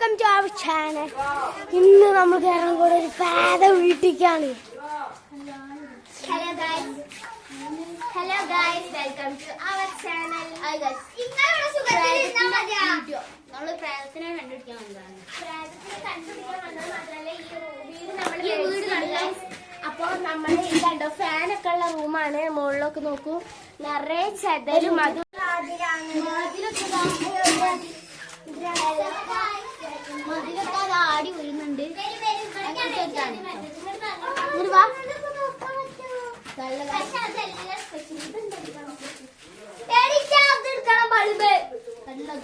Welcome to our channel. ഇന്ന് നമ്മൾ കേരളം കൂടെ ഒരു പേദ വീട്ടിലേക്കാണ്. Hello guys welcome to our channel. നമ്മള് പ്രേതത്തിനെ കണ്ടുപിടിക്കാൻ വന്നതാണ്. ഈ വീട് കണ്ടു. അപ്പോൾ നമ്മൾ ഈ കണ്ടോ ഫാനൊക്കെ ഉള്ള റൂമാണ്. മുകളിലൊക്കെ നോക്കൂ, നിറയെ ചെതലും അതും മതിലൊക്കെ അത് ആടി വരുന്നുണ്ട്.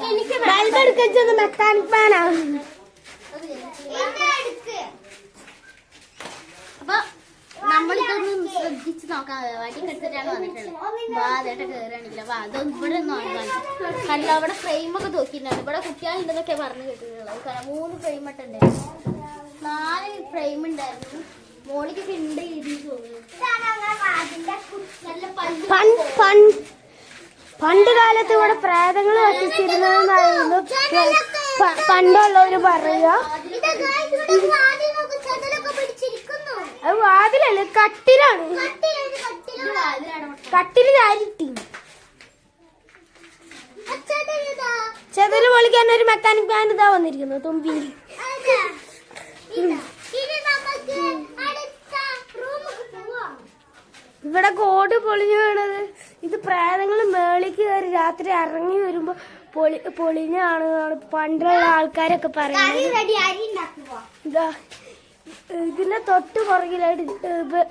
എനിക്ക് ബൾബ് എടുക്കുന്നത് മെക്കാനിക് ഫാനാണ്. അപ്പൊ നമ്മളിതൊന്നും ശ്രദ്ധിച്ച് നോക്കാൻ വടി എടുത്തിട്ടാണ് വന്നിട്ടുള്ളത്. അതേട്ട കേറുകയാണെങ്കിൽ അപ്പൊ അതൊന്നും ഇവിടെ നോക്കാൻ കണ്ട. അവിടെ ഫ്രെയിമൊക്കെ നോക്കിയിട്ടുണ്ട്. ഇവിടെ കുട്ടികളുണ്ടെന്നൊക്കെ പറഞ്ഞു കേട്ടിട്ടുള്ളത്. കാരണം 3 ഫ്രെയിം ഇട്ടുണ്ട്, 4 ഫ്രെയിം ഉണ്ടായിരുന്നു. മോളിക്കൊക്കെ ഉണ്ട് രീതിയിൽ തോന്നുന്നു. പണ്ട് കാലത്ത് ഇവിടെ പ്രേതങ്ങൾ വസിച്ചിരുന്നതെന്നായിരുന്നു പണ്ടുള്ളവര് പറയുക. അത് വാതിലല്ലേ, കട്ടിലാണ്. കട്ടില് ചാരിട്ടി ചെതല് പൊളിക്കാൻ ഒരു മെക്കാനിക് ഫാൻ ഇതാ വന്നിരിക്കുന്നു തുമ്പിയിൽ. ഇവിടെ കോട് പൊളിഞ്ഞു വീണത് ഇത് പ്രേതങ്ങൾ മേളിക്ക് കയറി രാത്രി ഇറങ്ങി വരുമ്പോ പൊളിഞ്ഞാണ് പണ്ടുള്ള ആൾക്കാരൊക്കെ പറയുന്നത്. ഇതാ ഇതിന്റെ തൊട്ട് പുറകിലായിട്ട്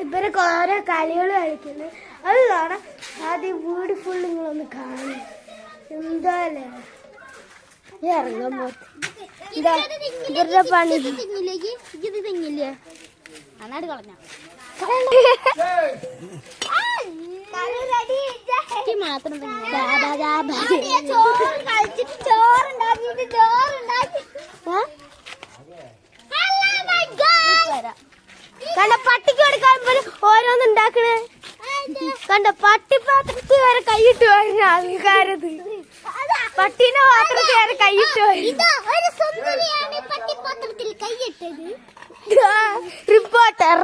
ഇവരൊക്കെ ഓരോ കളികൾ കളിക്കുന്നത്. അത് കാണാം. ആദ്യം വീട് ഫുൾ നിങ്ങളൊന്ന് കാണും. എന്താല്ലേ ഇറങ്ങാൻ പോത്ത് ഇവരുടെ പണി തിങ്ങില്ലേ അന്നാട് കളഞ്ഞ മാത്രം കണ്ട പട്ടിക്ക് കൊടുക്കാൻ ഓരോന്ന് ഉണ്ടാക്കണേ കണ്ട. പട്ടിപ്പാത്രത്തിൽ വരെ കൈയിട്ട് കഴിഞ്ഞ ആൾക്കാരത് പട്ടീന്റെ പാത്രത്തിൽ വരെ കൈയിട്ട് റിപ്പോർട്ടർ.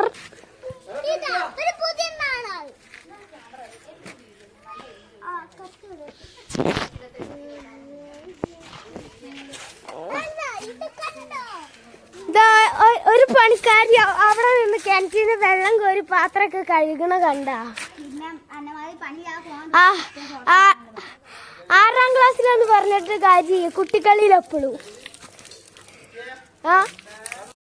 ഒരു പണിക്കാരി അവിടെ നിന്ന് കിണറ്റിന് വെള്ളം കോരി പാത്രമൊക്കെ കഴുകണ കണ്ട. 6ാം ക്ലാസ്സിലാന്ന് പറഞ്ഞിട്ട് കാര്യം കുട്ടിക്കളിയിൽ എപ്പോഴും